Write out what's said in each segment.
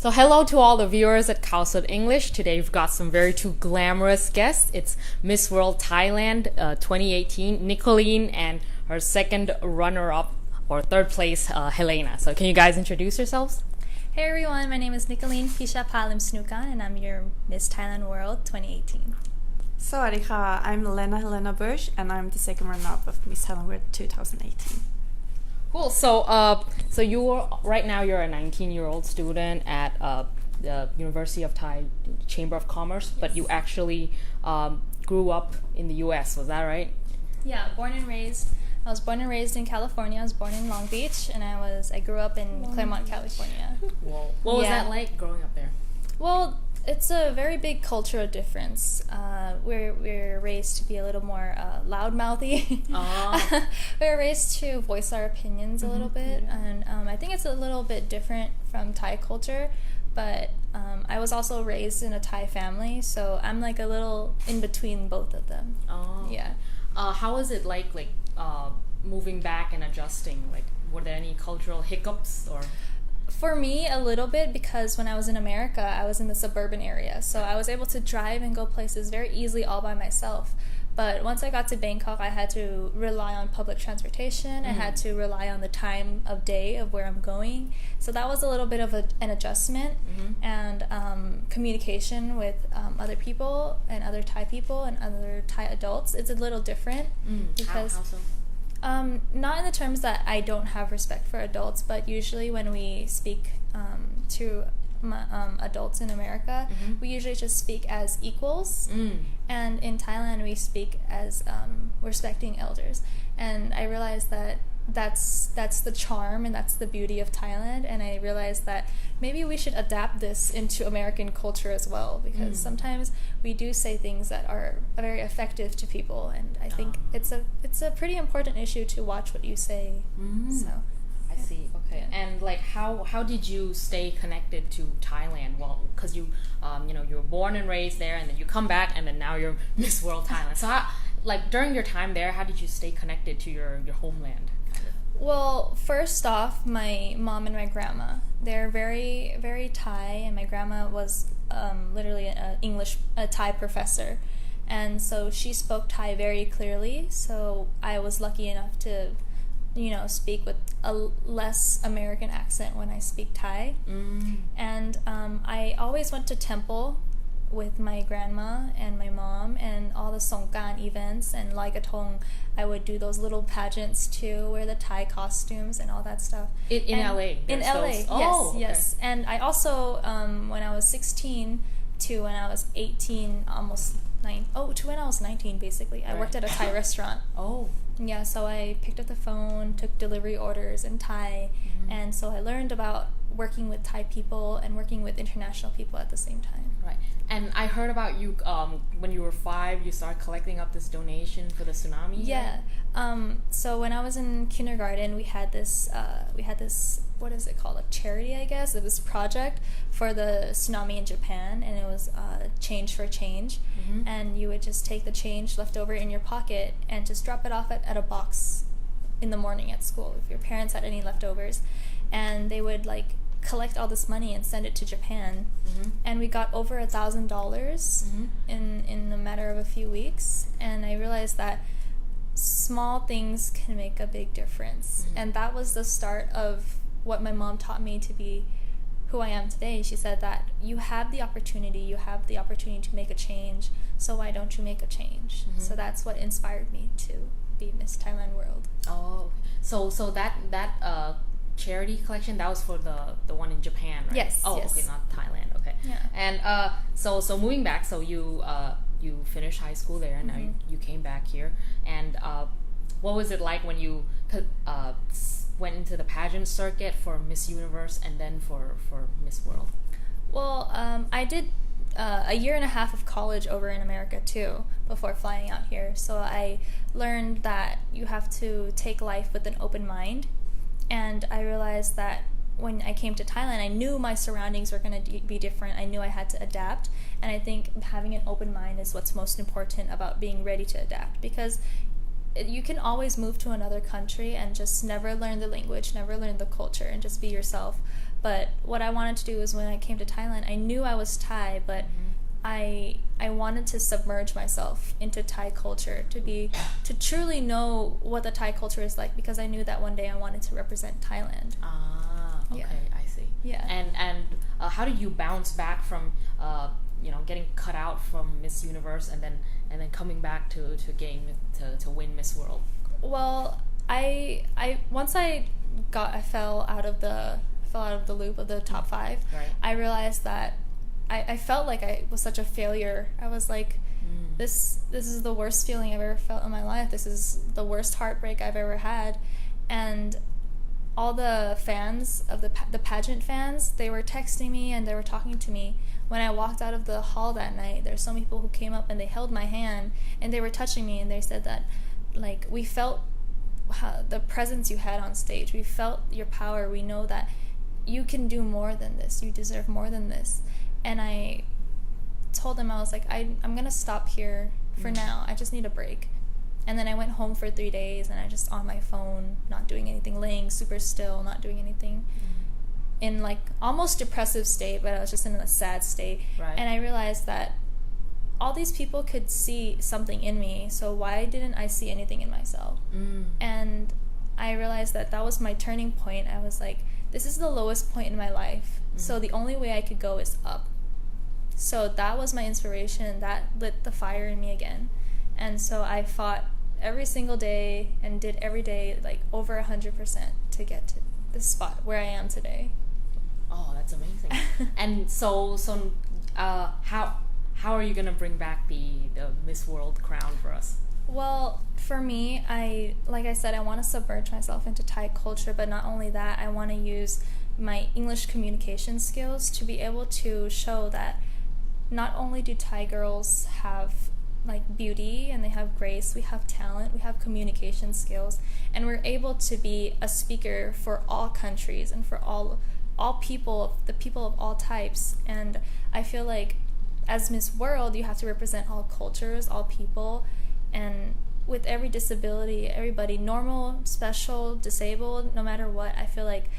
So hello to all the viewers at Kaosot English. Today we've got some very two glamorous guests. It's Miss World Thailand 2018, Nicolene, and her second runner-up or third place, Helena. So can you guys introduce yourselves? Hey everyone, my name is Nicolene Pichapa Limsnukan and I'm your Miss Thailand World 2018. Sawadika, I'm Helena Busch and I'm the second runner-up of Miss Thailand World 2018. Cool. So right now you're a 19-year-old student at the University of Thai Chamber of Commerce, but you actually grew up in the U.S. Was that right? Yeah, born and raised. I was born and raised in California. I was born in Long Beach, and I grew up in Claremont, California. Whoa. What was that like growing up there? Well, it's a very big cultural difference. We're raised to be a little more loudmouthy. Oh. We're raised to voice our opinions a little bit, and I think it's a little bit different from Thai culture. But I was also raised in a Thai family, so I'm like a little in between both of them. Oh. Yeah. How was it like moving back and adjusting? Like, were there any cultural hiccups or? For me, a little bit, because when I was in America, I was in the suburban area, so I was able to drive and go places very easily all by myself. But once I got to Bangkok, I had to rely on public transportation. I had to rely on the time of day of where I'm going. So that was a little bit of an adjustment, and communication with other people and other Thai people and other Thai adults. It's a little different because. How so? Not in the terms that I don't have respect for adults, but usually when we speak to adults in America, we usually just speak as equals. And in Thailand, we speak as respecting elders. And I realized that that's the charm and that's the beauty of Thailand. And I realized that maybe we should adapt this into American culture as well, because sometimes we do say things that are very effective to people, and I think it's a pretty important issue to watch what you say. So I see. Okay. Yeah. And like how did you stay connected to Thailand? Well, because you you were born and raised there, and then you come back, and then now you're Miss World Thailand. So during your time there, how did you stay connected to your homeland? Well, first off, my mom and my grandma, they're very, very Thai, and my grandma was literally a Thai professor, and so she spoke Thai very clearly, so I was lucky enough to, speak with a less American accent when I speak Thai. And I always went to temple with my grandma and my mom, and all the Songkran events and Lai Katong. I would do those little pageants too, wear the Thai costumes and all that stuff. In LA? In LA, those? yes. And I also, when I was 16 to when I was 18, to when I was 19 basically, I worked at a Thai restaurant. Oh. Yeah, so I picked up the phone, took delivery orders in Thai, and so I learned about working with Thai people and working with international people at the same time. Right. And I heard about you when you were 5, you started collecting up this donation for the tsunami. Yeah. So when I was in kindergarten, we had this what is it called? A charity, I guess. It was a project for the tsunami in Japan, and it was change for change. And you would just take the change left over in your pocket and just drop it off at a box in the morning at school if your parents had any leftovers, and they would collect all this money and send it to Japan. And we got over $1,000 in a matter of a few weeks, and I realized that small things can make a big difference. And that was the start of what my mom taught me to be who I am today. She said that you have the opportunity to make a change, so why don't you make a change? So that's what inspired me to be Miss Thailand World. Oh, so that charity collection, that was for the one in Japan, right? Yes. Oh, yes. Okay, not Thailand. Okay. Yeah. And so moving back, so you finished high school there, and now you came back here. And what was it like when you went into the pageant circuit for Miss Universe and then for Miss World? Well, I did a year and a half of college over in America too before flying out here. So I learned that you have to take life with an open mind. And I realized that when I came to Thailand, I knew my surroundings were going to be different. I knew I had to adapt. And I think having an open mind is what's most important about being ready to adapt. Because you can always move to another country and just never learn the language, never learn the culture, and just be yourself. But what I wanted to do is when I came to Thailand, I knew I was Thai, but I wanted to submerge myself into Thai culture to truly know what the Thai culture is like, because I knew that one day I wanted to represent Thailand. Okay, yeah. I see. Yeah. And how did you bounce back from getting cut out from Miss Universe and then coming back to win Miss World? Well, I once I fell out of the loop of the top 5. Right. I realized that I felt like I was such a failure. I was like, this is the worst feeling I've ever felt in my life. This is the worst heartbreak I've ever had. And all the fans of the pageant fans, they were texting me and they were talking to me. When I walked out of the hall that night, there's so many people who came up and they held my hand and they were touching me and they said that, like, we felt the presence you had on stage. We felt your power. We know that you can do more than this. You deserve more than this. And I told them, I was like, I'm going to stop here for now. I just need a break. And then I went home for 3 days and I just on my phone, not doing anything, laying super still, not doing anything. In like almost depressive state, but I was just in a sad state. Right. And I realized that all these people could see something in me, so why didn't I see anything in myself? And I realized that was my turning point. I was like, this is the lowest point in my life, so the only way I could go is up. So that was my inspiration. That lit the fire in me again. And so I fought every single day and did every day like over 100% to get to this spot where I am today. Oh, that's amazing. And so how are you gonna bring back the Miss World crown for us? Well, for me, like I said, I want to submerge myself into Thai culture, but not only that, I want to use my English communication skills to be able to show that not only do Thai girls have like beauty and they have grace, we have talent, we have communication skills, and we're able to be a speaker for all countries and for all people, the people of all types. And I feel like as Miss World, you have to represent all cultures, all people, and with every disability, everybody, normal, special, disabled, no matter what, I feel like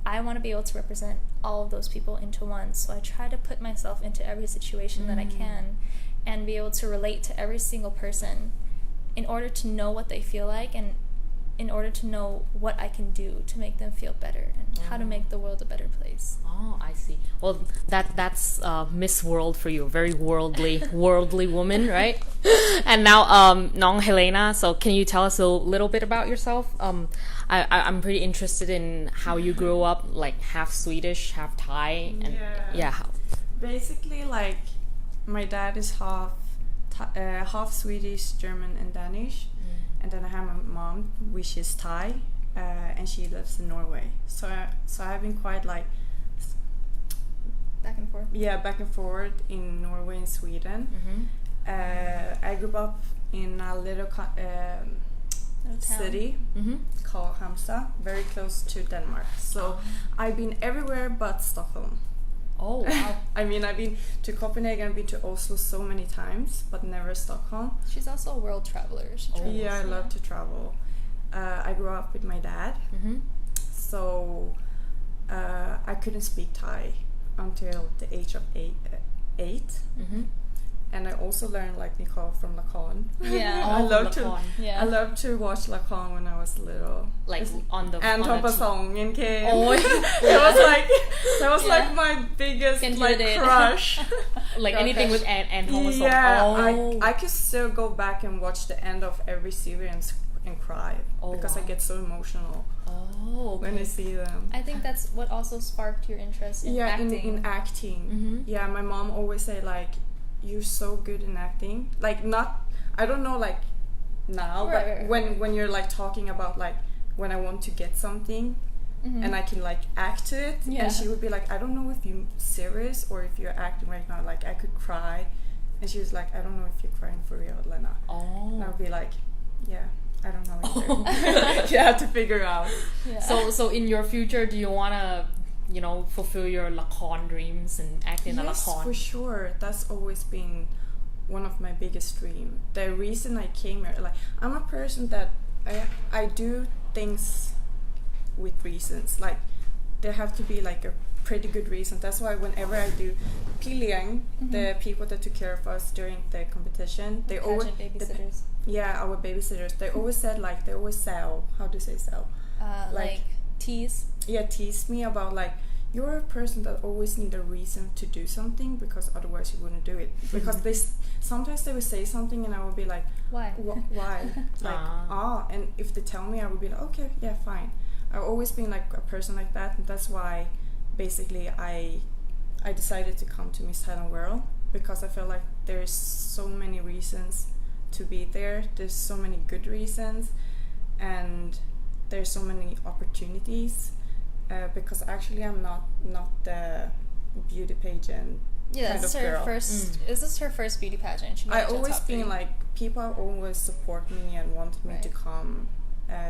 I want to be able to represent all of those people into one. So I try to put myself into every situation that I can and be able to relate to every single person in order to know what they feel like and in order to know what I can do to make them feel better and how to make the world a better place. Oh, I see. Well, that's Miss World for you, a very worldly woman, right? And now, Nong Helena, so can you tell us a little bit about yourself? I'm pretty interested in how you grew up, like half Swedish, half Thai, and how. Basically, like, my dad is half Swedish, German, and Danish. And then I have my mom, which is Thai, and she lives in Norway. So I've been quite like back and forth. Yeah, back and forth in Norway and Sweden. I grew up in a little city called Halmstad, very close to Denmark. So I've been everywhere but Stockholm. Oh, wow. I mean, I've been to Copenhagen, I've been to Oslo so many times, but never Stockholm. She's also a world traveler. I love to travel. I grew up with my dad, so I couldn't speak Thai until the age of eight. And I also learned like Nicole from Lacan. Yeah, I love to watch Lacan when I was little. Like on the and Song in K. Oh, that was like my biggest like crush. Like anything with and Song. Yeah, I could still go back and watch the end of every series and cry because I get so emotional. When I see them. I think that's what also sparked your interest in acting. in acting. Yeah, my mom always say like, you're so good in acting. Like, not, I don't know like now, but when you're like talking about like when I want to get something and I can like act to it, and she would be like, I don't know if you're serious or if you're acting right now. Like, I could cry, and she was like, I don't know if you're crying for real, Lena. And I would be like, yeah, I don't know either. You have to figure out. So in your future, do you want to fulfill your Lacan dreams and act in a Lacan? Yes, for sure. That's always been one of my biggest dream. The reason I came here, like I'm a person that I do things with reasons. Like there have to be like a pretty good reason. That's why whenever I do Piliang, the people that took care of us during the competition, they always babysitters. Our babysitters. They always said like they always sell. How do you say sell? Like tease. Yeah, tease me about like you're a person that always need a reason to do something because otherwise you wouldn't do it. Because sometimes they will say something and I will be like, why? Why? Like and if they tell me, I will be like, okay, yeah, fine. I've always been like a person like that, and that's why basically I decided to come to Miss Thailand World, because I feel like there's so many reasons to be there. There's so many good reasons, and there's so many opportunities. Because actually I'm not the beauty pageant kind of girl. This is her first beauty pageant. I always been like, people always support me and wanted me to come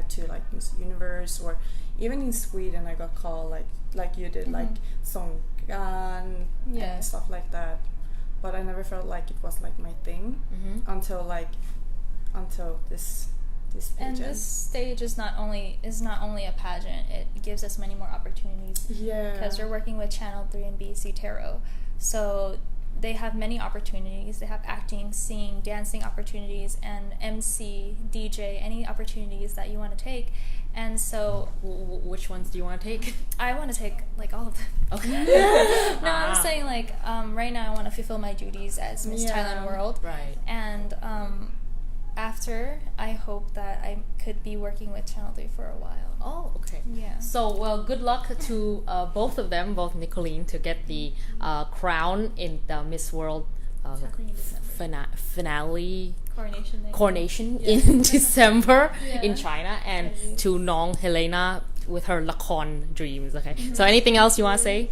to like Miss Universe, or even in Sweden I got called like you did, like Songkan and stuff like that. But I never felt like it was like my thing until this pageant. And this stage is not only a pageant, it gives us many more opportunities. Yeah. Because we're working with Channel 3 and BC Tarot. So they have many opportunities. They have acting, singing, dancing opportunities, and MC, DJ, any opportunities that you want to take. And so... Which ones do you want to take? I want to take, like, all of them. Okay. No, I'm saying, like, right now I want to fulfill my duties as Miss Thailand World. Right. And after, I hope that I could be working with Channel 3 for a while. Oh, okay. Yeah. So, well, good luck to both of them, both Nicolene, to get the crown in the Miss World finale coronation in December in China, and to Nong Helena with her Lakon dreams. Okay. So, anything else you want to say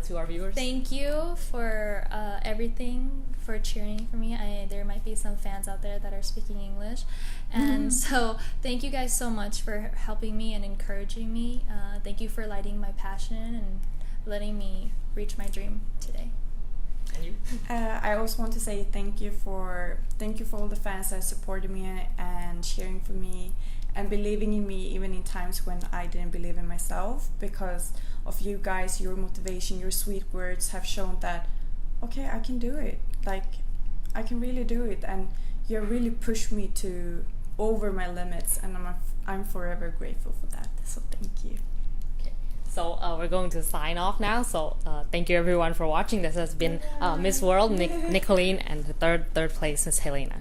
to our viewers? Thank you for everything, for cheering for me. There might be some fans out there that are speaking English, and so thank you guys so much for helping me and encouraging me. Thank you for lighting my passion and letting me reach my dream today. And you? I also want to say thank you for all the fans that supported me and cheering for me and believing in me even in times when I didn't believe in myself. Because of you guys, your motivation, your sweet words have shown that okay, I can do it. Like, I can really do it, and you really pushed me to over my limits, and I'm forever grateful for that. So thank you. Okay, so we're going to sign off now. So thank you everyone for watching. This has been Miss World Nicolene, and the third place Miss Helena.